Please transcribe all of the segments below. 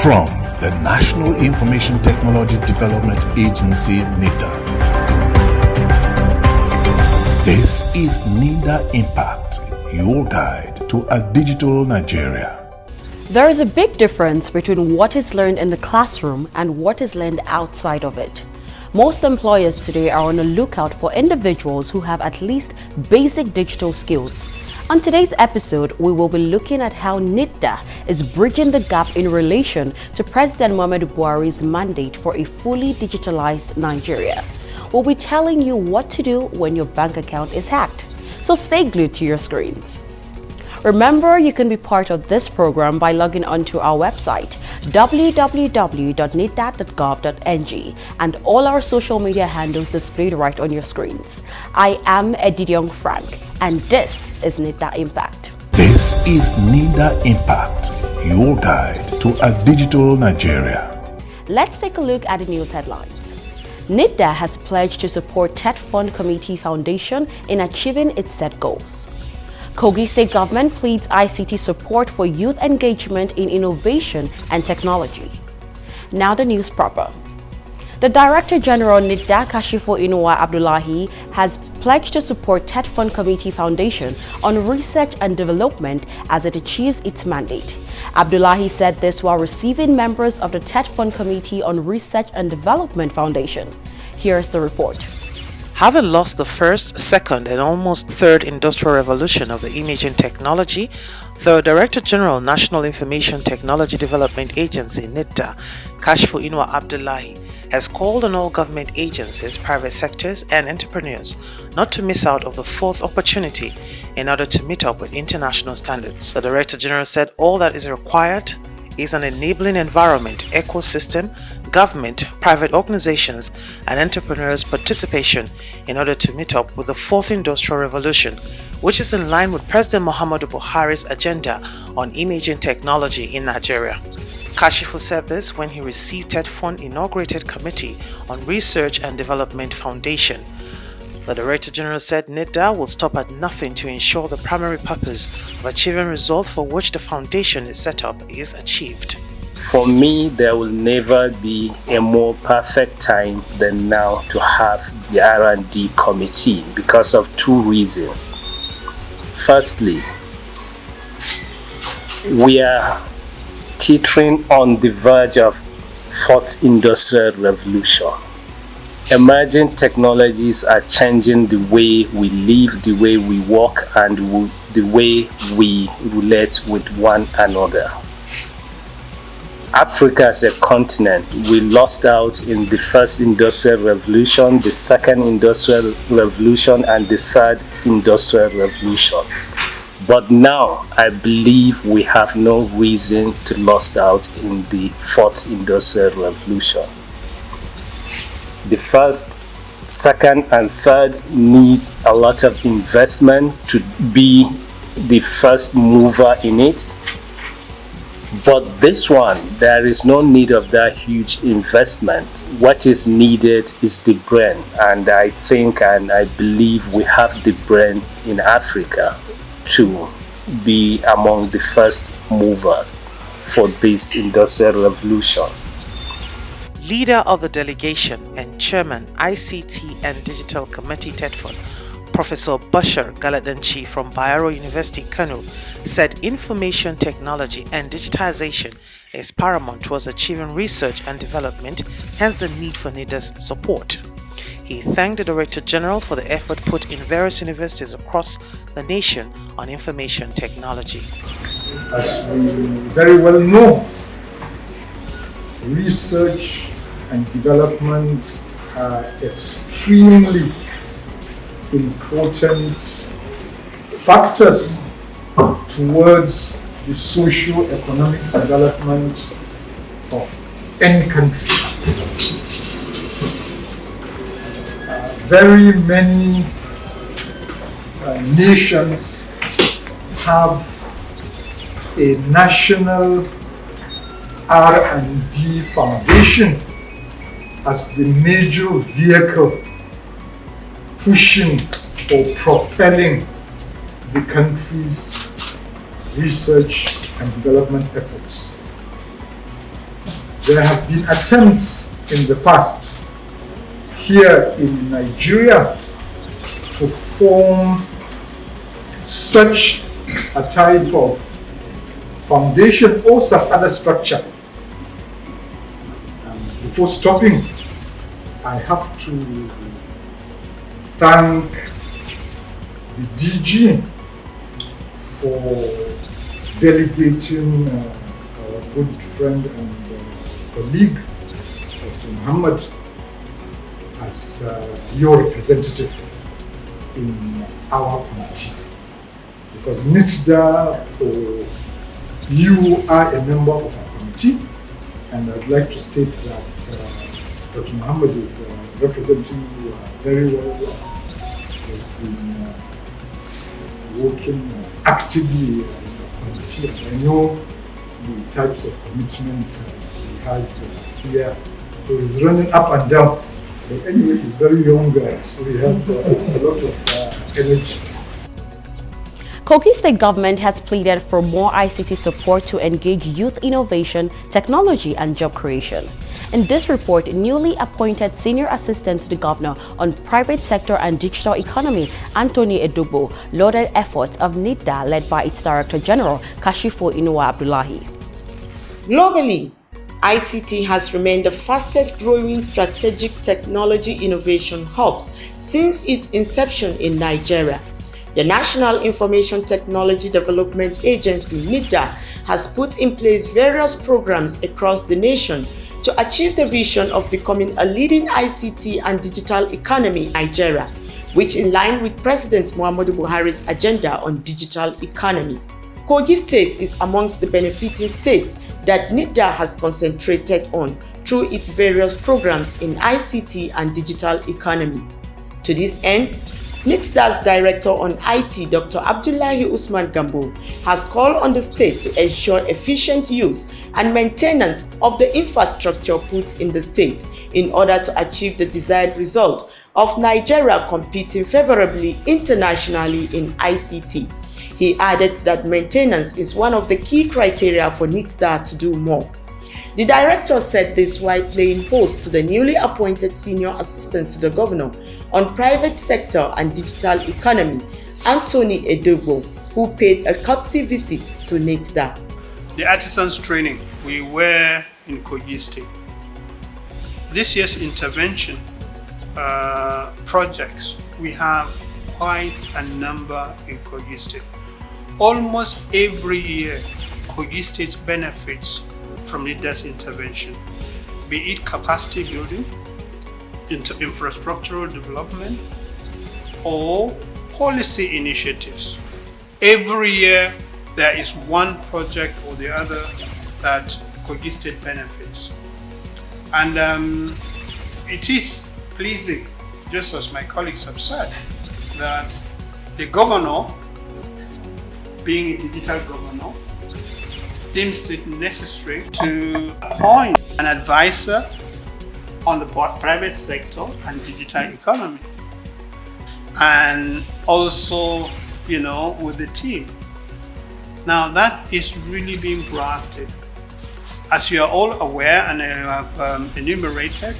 From the National Information Technology Development Agency, NITDA. This is NITDA Impact, your guide to a digital Nigeria. There is a big difference between what is learned in the classroom and what is learned outside of it. Most employers today are on the lookout for individuals who have at least basic digital skills. On today's episode, we will be looking at how NITDA is bridging the gap in relation to President Muhammadu Buhari's mandate for a fully digitalized Nigeria. We'll be telling you what to do when your bank account is hacked. So stay glued to your screens. Remember, you can be part of this program by logging onto our website www.nitda.gov.ng and all our social media handles displayed right on your screens. I am Edidiong Frank, and this is NITDA Impact. This is NITDA Impact, your guide to a digital Nigeria. Let's take a look at the news headlines. NITDA has pledged to support TED Fund Committee Foundation in achieving its set goals. Kogi State Government pleads ICT support for youth engagement in innovation and technology. Now the news proper. The Director General NITDA, Kashifo Inuwa Abdullahi, has pledged to support TED Fund Committee Foundation on research and development as it achieves its mandate. Abdullahi said this while receiving members of the TED Fund Committee on Research and Development Foundation. Here's the report. Having lost the first, second, and almost third industrial revolution of the imaging technology, the Director General National Information Technology Development Agency (NITDA), Kashifo Inuwa Abdullahi, has called on all government agencies, private sectors, and entrepreneurs not to miss out of the fourth opportunity in order to meet up with international standards. The Director General said all that is required is an enabling environment, ecosystem, government, private organizations, and entrepreneurs' participation in order to meet up with the fourth industrial revolution, which is in line with President Muhammadu Buhari's agenda on imaging technology in Nigeria. Kashifo said this when he received TED Fund Inaugurated Committee on Research and Development Foundation. The Director General said NITDA will stop at nothing to ensure the primary purpose of achieving results for which the foundation is set up is achieved. For me, there will never be a more perfect time than now to have the R&D committee because of two reasons. Firstly, we are teetering on the verge of fourth industrial revolution. Emerging technologies are changing the way we live, the way we work, and the way we relate with one another. Africa as a continent, we lost out in the first industrial revolution, the second industrial revolution, and the third industrial revolution. But now, I believe we have no reason to lose out in the fourth industrial revolution. The first, second, and third needs a lot of investment to be the first mover in it. But this one, there is no need of that huge investment. What is needed is the brain. And I think and I believe we have the brain in Africa to be among the first movers for this industrial revolution. Leader of the delegation and Chairman ICT and Digital Committee TED Fund, Professor Bashir Galadanchi from Bayero University, Kano, said information technology and digitization is paramount towards achieving research and development, hence the need for NITDA's support. He thanked the Director General for the effort put in various universities across the nation on information technology. As we very well know, research and development are extremely important factors towards the socio-economic development of any country. Very many nations have a national R&D foundation as the major vehicle pushing or propelling the country's research and development efforts. There have been attempts in the past here in Nigeria to form such a type of foundation or some other structure. Before stopping, I have to thank the DG for delegating our good friend and colleague, Dr. Muhammad, as your representative in our committee. Because NITDA, or you are a member of our committee, and I'd like to state that Dr. Muhammad is representing you very well. Has been working actively as a committee, and I know the types of commitment he has here. So he's running up and down. But anyway, he's very young, so he has a lot of energy. Kogi State government has pleaded for more ICT support to engage youth innovation, technology and job creation. In this report, newly appointed Senior Assistant to the Governor on Private Sector and Digital Economy, Anthony Edugbo, lauded efforts of NITDA led by its Director General, Kashifu Inuwa Abdullahi. Globally, ICT has remained the fastest growing strategic technology innovation hub since its inception in Nigeria. The National Information Technology Development Agency, NITDA, has put in place various programs across the nation to achieve the vision of becoming a leading ICT and digital economy in Nigeria, which is in line with President Muhammadu Buhari's agenda on digital economy. Kogi State is amongst the benefiting states that NITDA has concentrated on through its various programs in ICT and digital economy. To this end, NITDA's Director on IT, Dr. Abdullahi Usman Gambo, has called on the state to ensure efficient use and maintenance of the infrastructure put in the state in order to achieve the desired result of Nigeria competing favorably internationally in ICT. He added that maintenance is one of the key criteria for NITDA to do more. The director said this while playing host to the newly appointed Senior Assistant to the Governor on Private Sector and Digital Economy, Anthony Edugbo, who paid a courtesy visit to NITDA. The artisans training we were in Kogi State. This year's intervention projects, we have quite a number in Kogi State. Almost every year, Kogi State benefits from NITDA's intervention, be it capacity building, infrastructural development, or policy initiatives. Every year, there is one project or the other that Kogi State benefits. And it is pleasing, just as my colleagues have said, that the governor, being a digital governor, deems it necessary to appoint an advisor on the private sector and digital economy, and also, with the team. Now that is really being proactive. As you are all aware, and I have enumerated,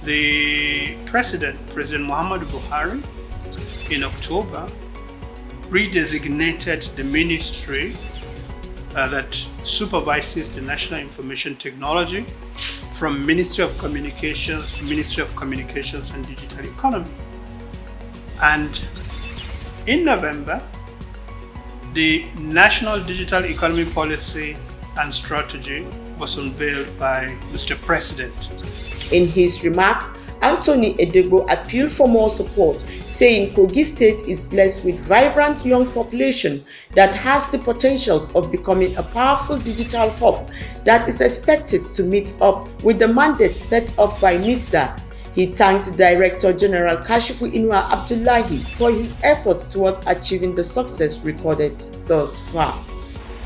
the President Muhammadu Buhari, in October, redesignated the ministry that supervises the National Information Technology from Ministry of Communications to Ministry of Communications and Digital Economy. And in November, the National Digital Economy Policy and Strategy was unveiled by Mr. President. In his remark, Anthony Edugbo appealed for more support, saying Kogi State is blessed with vibrant young population that has the potentials of becoming a powerful digital hub that is expected to meet up with the mandate set up by NITDA. He thanked Director General Kashifu Inuwa Abdullahi for his efforts towards achieving the success recorded thus far.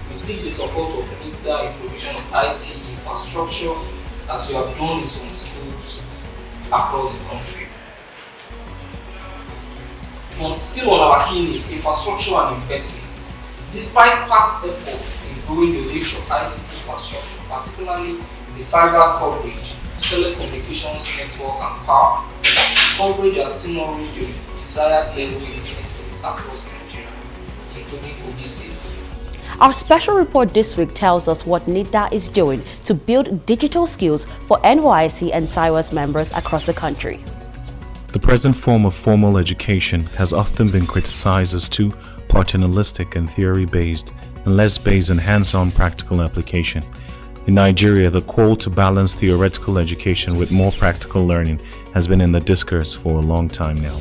We seek the support of NITDA in provision of IT infrastructure as we have done in some schools across the country. Still on our key list, infrastructure and investments. Despite past efforts in growing the reach of ICT infrastructure, particularly the fiber coverage, telecommunications network, and power. Coverage has still not reached the desired level in many states across Nigeria, including Kogi State. Our special report this week tells us what NITDA is doing to build digital skills for NYSC and SIWAS members across the country. The present form of formal education has often been criticized as too paternalistic and theory-based and less based on hands-on practical application. In Nigeria, the call to balance theoretical education with more practical learning has been in the discourse for a long time now.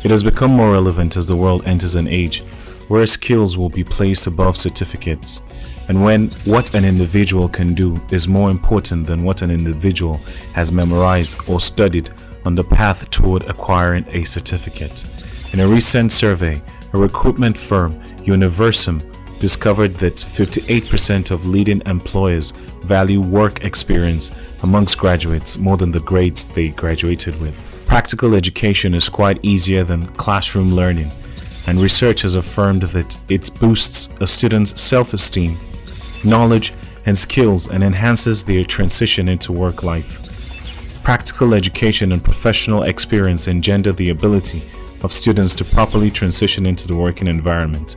It has become more relevant as the world enters an age where skills will be placed above certificates, and when what an individual can do is more important than what an individual has memorized or studied on the path toward acquiring a certificate. In a recent survey, a recruitment firm, Universum, discovered that 58% of leading employers value work experience amongst graduates more than the grades they graduated with. Practical education is quite easier than classroom learning, and research has affirmed that it boosts a student's self-esteem, knowledge, and skills and enhances their transition into work life. Practical education and professional experience engender the ability of students to properly transition into the working environment.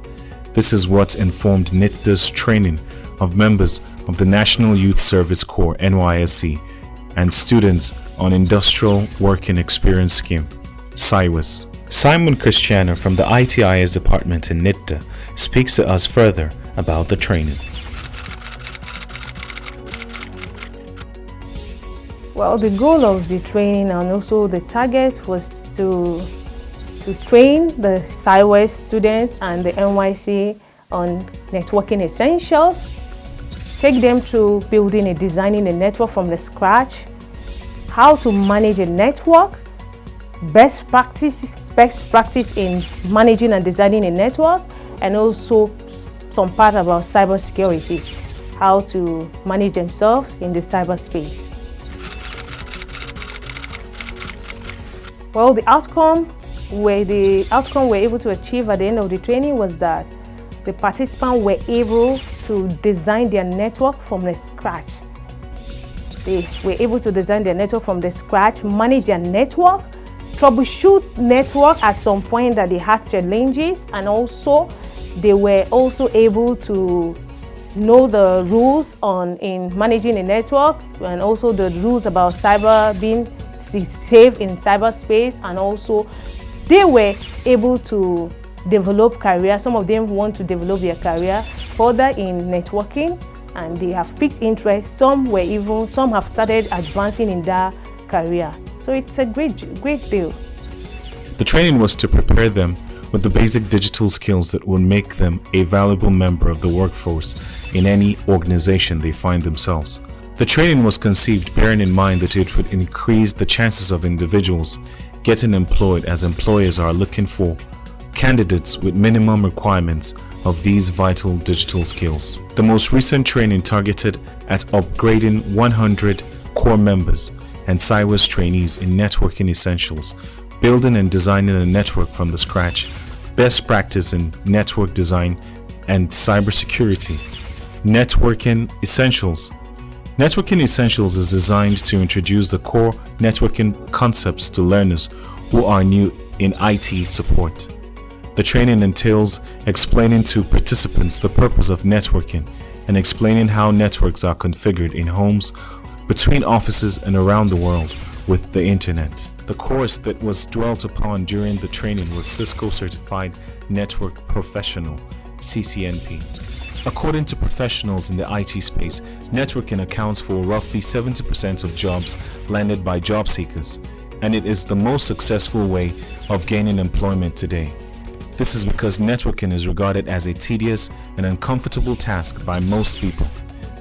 This is what informed NITDA's training of members of the National Youth Service Corps (NYSC) and students on Industrial Working Experience Scheme (SIWAS). Simon Cristiano from the ITIS department in NITDA speaks to us further about the training. Well, the goal of the training and also the target was to train the SIWAS students and the NYC on networking essentials, take them through building and designing a network from the scratch, how to manage a network, best practice in managing and designing a network, and also some part about cybersecurity, how to manage themselves in the cyberspace. Well, the outcome we're able to achieve at the end of the training was that the participants were able to design their network from the scratch. They were able to design their network from the scratch, manage their network, troubleshoot network at some point that they had challenges, and also they were also able to know the rules in managing a network, and also the rules about being safe in cyberspace, and also they were able to develop career. Some of them want to develop their career further in networking, and they have picked interest. Some have started advancing in their career. So it's a great deal. The training was to prepare them with the basic digital skills that will make them a valuable member of the workforce in any organization they find themselves. The training was conceived bearing in mind that it would increase the chances of individuals getting employed, as employers are looking for candidates with minimum requirements of these vital digital skills. The most recent training targeted at upgrading 100 core members and SIWAS trainees in networking essentials, building and designing a network from the scratch, best practice in network design and cybersecurity. Networking Essentials. Networking Essentials is designed to introduce the core networking concepts to learners who are new in IT support. The training entails explaining to participants the purpose of networking and explaining how networks are configured in homes, between offices, and around the world with the internet. The course that was dwelt upon during the training was Cisco Certified Network Professional, CCNP. According to professionals in the IT space, networking accounts for roughly 70% of jobs landed by job seekers, and it is the most successful way of gaining employment today. This is because networking is regarded as a tedious and uncomfortable task by most people.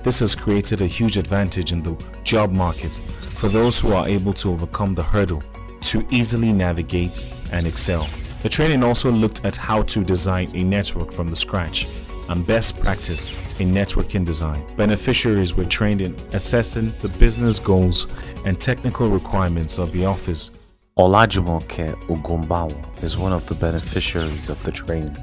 This has created a huge advantage in the job market for those who are able to overcome the hurdle to easily navigate and excel. The training also looked at how to design a network from the scratch and best practice in networking design. Beneficiaries were trained in assessing the business goals and technical requirements of the office. Olajumoke Ogumbawo is one of the beneficiaries of the training.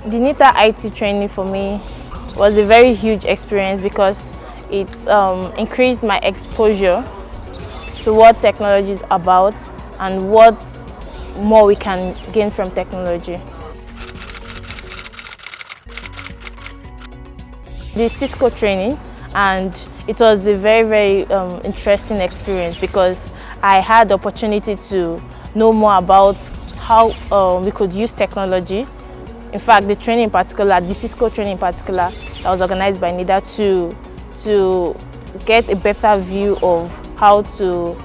The NITDA IT training for me was a very huge experience because it increased my exposure to what technology is about and what more we can gain from technology. The Cisco training, and it was a very interesting experience because I had the opportunity to know more about how we could use technology. In fact, the training in particular, the Cisco training in particular, that was organized by NITDA to get a better view of how to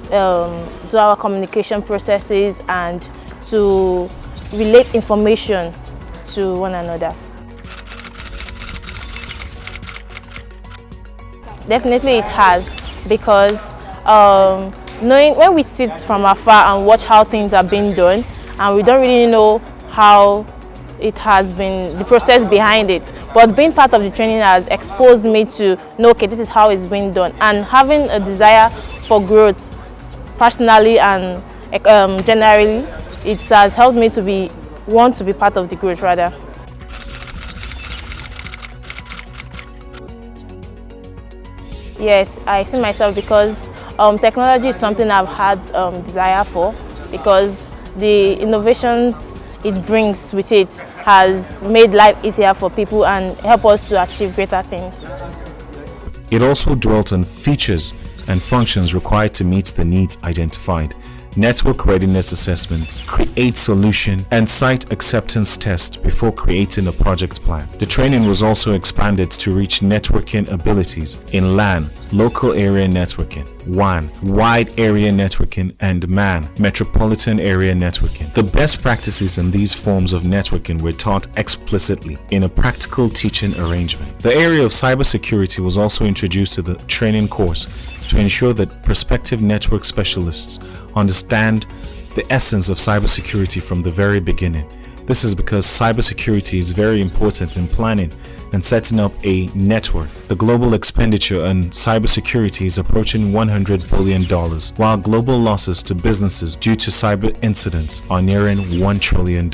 do our communication processes and to relate information to one another. Definitely it has, because knowing when we sit from afar and watch how things are being done and we don't really know how it has been, the process behind it, but being part of the training has exposed me to know, okay, this is how it's being done, and having a desire for growth personally and generally, it has helped me to want to be part of the growth rather. Yes, I see myself because technology is something I've had desire for, because the innovations it brings with it has made life easier for people and help us to achieve greater things. It also dwelt on features and functions required to meet the needs identified, network readiness assessment, create solution, and site acceptance test before creating a project plan. The training was also expanded to reach networking abilities in LAN, local area networking, WAN, wide area networking, and MAN, metropolitan area networking. The best practices in these forms of networking were taught explicitly in a practical teaching arrangement. The area of cybersecurity was also introduced to the training course to ensure that prospective network specialists understand the essence of cybersecurity from the very beginning. This is because cybersecurity is very important in planning and setting up a network. The global expenditure on cybersecurity is approaching $100 billion, while global losses to businesses due to cyber incidents are nearing $1 trillion.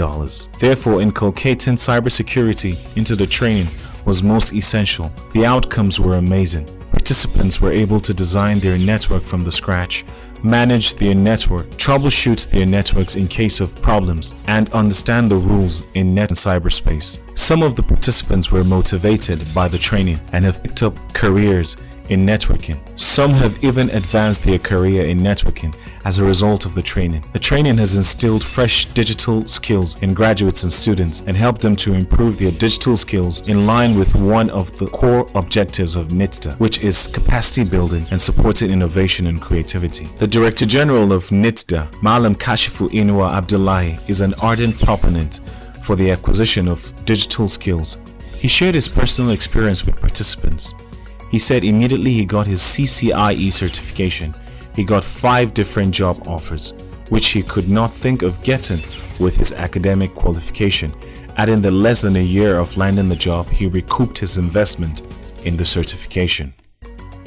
Therefore, inculcating cybersecurity into the training was most essential. The outcomes were amazing. Participants were able to design their network from the scratch, manage their network, troubleshoot their networks in case of problems, and understand the rules in net and cyberspace. Some of the participants were motivated by the training and have picked up careers in networking. Some have even advanced their career in networking as a result of the training. The training has instilled fresh digital skills in graduates and students and helped them to improve their digital skills in line with one of the core objectives of NITDA, which is capacity building and supporting innovation and creativity. The Director General of NITDA, Malam Kashifu Inuwa Abdullahi, is an ardent proponent for the acquisition of digital skills. He shared his personal experience with participants. He said immediately he got his CCIE certification, he got 5 different job offers, which he could not think of getting with his academic qualification, adding that less than a year of landing the job, he recouped his investment in the certification.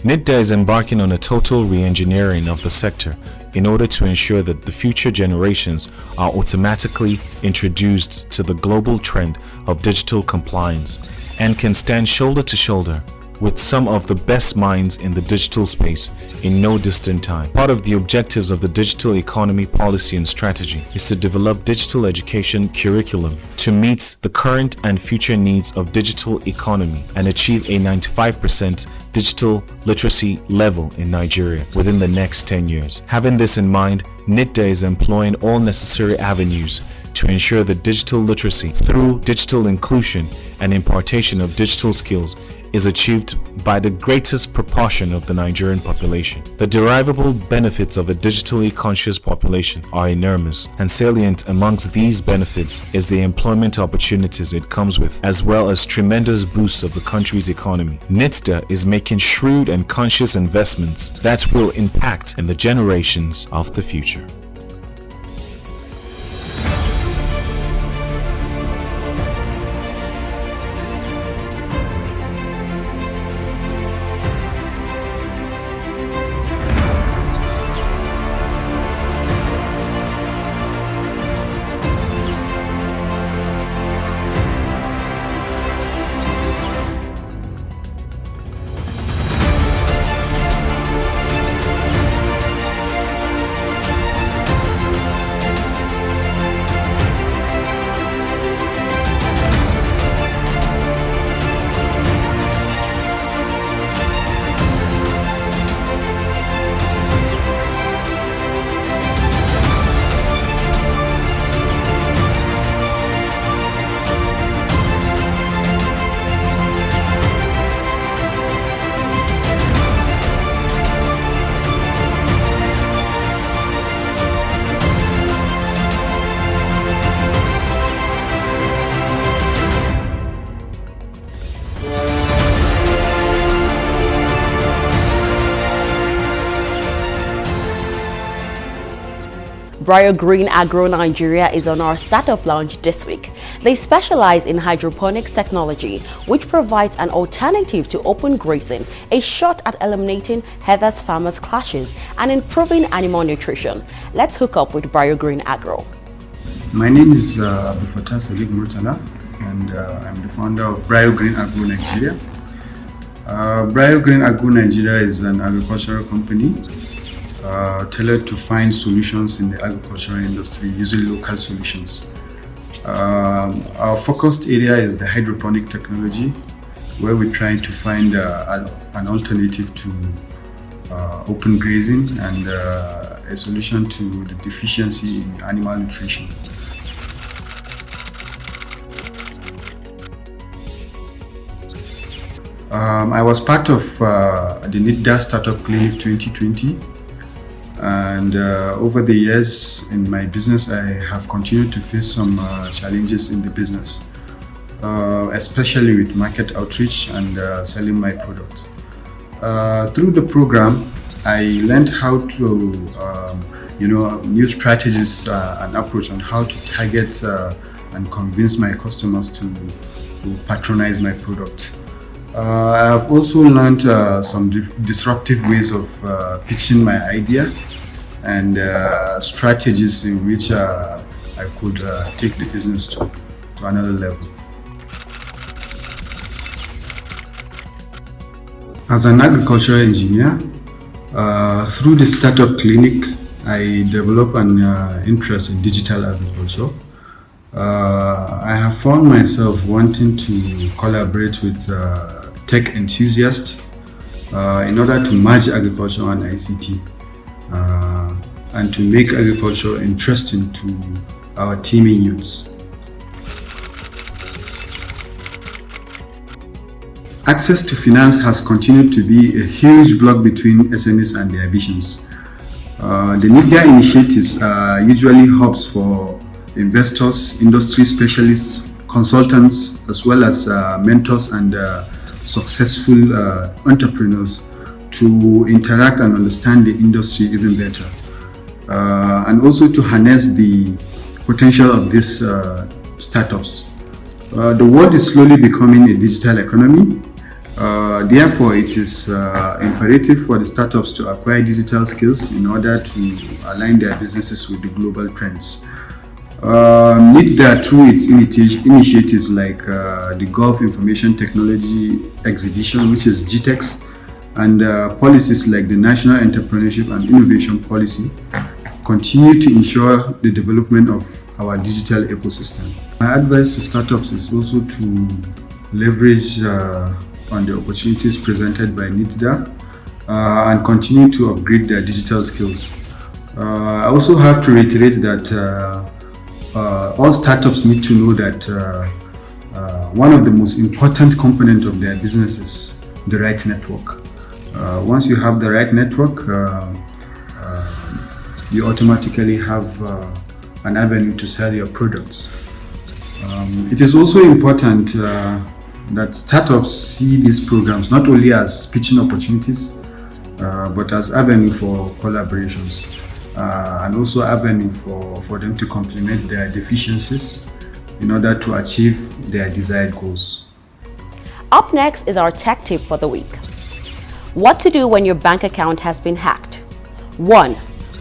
NITDA is embarking on a total re-engineering of the sector in order to ensure that the future generations are automatically introduced to the global trend of digital compliance and can stand shoulder to shoulder with some of the best minds in the digital space in no distant time. Part of the objectives of the digital economy policy and strategy is to develop digital education curriculum to meet the current and future needs of digital economy and achieve a 95% digital literacy level in Nigeria within the next 10 years. Having this in mind, NITDA is employing all necessary avenues to ensure that digital literacy through digital inclusion and impartation of digital skills is achieved by the greatest proportion of the Nigerian population. The derivable benefits of a digitally conscious population are enormous, and salient amongst these benefits is the employment opportunities it comes with, as well as tremendous boosts of the country's economy. NITDA is making shrewd and conscious investments that will impact in the generations of the future. Green Agro Nigeria is on our startup launch this week. They specialize in hydroponics technology, which provides an alternative to open grazing, a shot at eliminating headless farmers' clashes and improving animal nutrition. Let's hook up with Green Agro. My name is Abdul Fattah Sadiq Murtala, and I'm the founder of Green Agro Nigeria. Green Agro Nigeria is an agricultural company tailored to find solutions in the agricultural industry using local solutions. Our focused area is the hydroponic technology, where we're trying to find an alternative to open grazing and a solution to the deficiency in animal nutrition. I was part of the NITDA Startup Clinic 2020, and over the years in my business I have continued to face some challenges in the business, especially with market outreach and selling my product. Through the program I learned how to new strategies and approach on how to target and convince my customers to patronize my product. I have also learned some disruptive ways of pitching my idea and strategies in which I could take the business to another level. As an agricultural engineer, through the startup clinic, I developed an interest in digital agriculture. I have found myself wanting to collaborate with tech enthusiasts in order to merge agriculture and ICT and to make agriculture interesting to our teeming youths. Access to finance has continued to be a huge block between SMEs and their visions. The NITDA initiatives are usually hubs for investors, industry specialists, consultants, as well as mentors and successful entrepreneurs to interact and understand the industry even better, and also to harness the potential of these startups. The world is slowly becoming a digital economy. Therefore, it is imperative for the startups to acquire digital skills in order to align their businesses with the global trends. NITDA, through its initiatives like the Gulf Information Technology Exhibition, which is GTEx, and policies like the National Entrepreneurship and Innovation Policy, continue to ensure the development of our digital ecosystem. My advice to startups is also to leverage on the opportunities presented by NITDA and continue to upgrade their digital skills. I also have to reiterate that all startups need to know that one of the most important components of their business is the right network. Once you have the right network, you automatically have an avenue to sell your products. It is also important that startups see these programs not only as pitching opportunities, but as avenue for collaborations. And also avenue for them to complement their deficiencies in order to achieve their desired goals. Up next is our tech tip for the week. What to do when your bank account has been hacked. 1.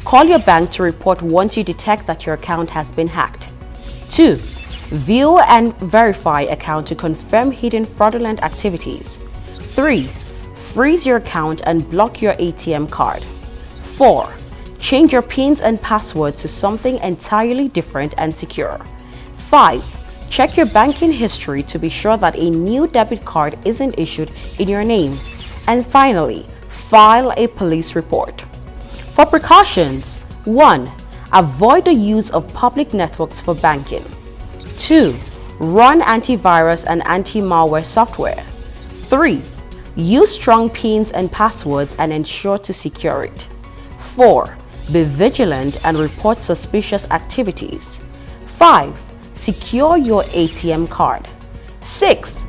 Call your bank to report once you detect that your account has been hacked. 2. View and verify account to confirm hidden fraudulent activities. 3. Freeze your account and block your ATM card. 4. Change your PINs and passwords to something entirely different and secure. 5. Check your banking history to be sure that a new debit card isn't issued in your name. And finally, file a police report. For precautions, 1. Avoid the use of public networks for banking. 2. Run antivirus and anti-malware software. 3. Use strong PINs and passwords and ensure to secure it. 4. Be vigilant and report suspicious activities. 5. Secure your ATM card. 6.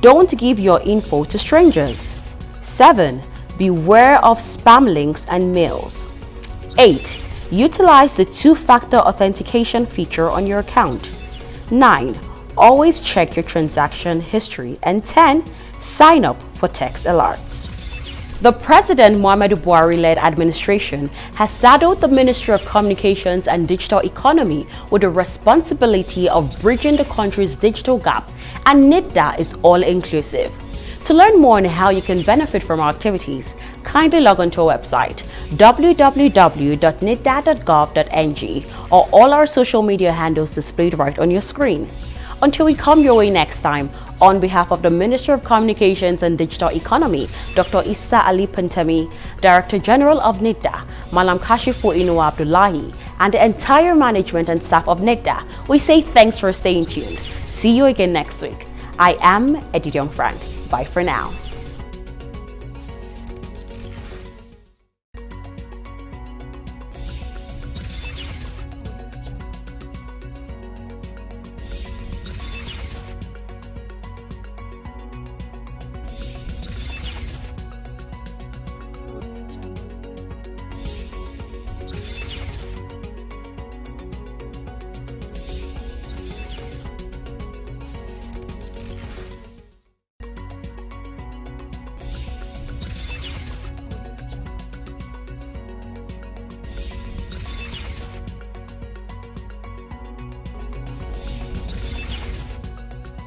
Don't give your info to strangers. 7. Beware of spam links and mails. 8. Utilize the two-factor authentication feature on your account. 9. Always check your transaction history. And 10. Sign up for text alerts. The President Muhammadu Buhari-led administration has saddled the Ministry of Communications and Digital Economy with the responsibility of bridging the country's digital gap, and NITDA is all-inclusive. To learn more on how you can benefit from our activities, kindly log on to our website www.nitda.gov.ng or all our social media handles displayed right on your screen. Until we come your way next time, on behalf of the Minister of Communications and Digital Economy, Dr. Issa Ali Pantami, Director General of NITDA, Malam Kashifu Inu Abdullahi, and the entire management and staff of NITDA, we say thanks for staying tuned. See you again next week. I am Eddie Young Frank. Bye for now.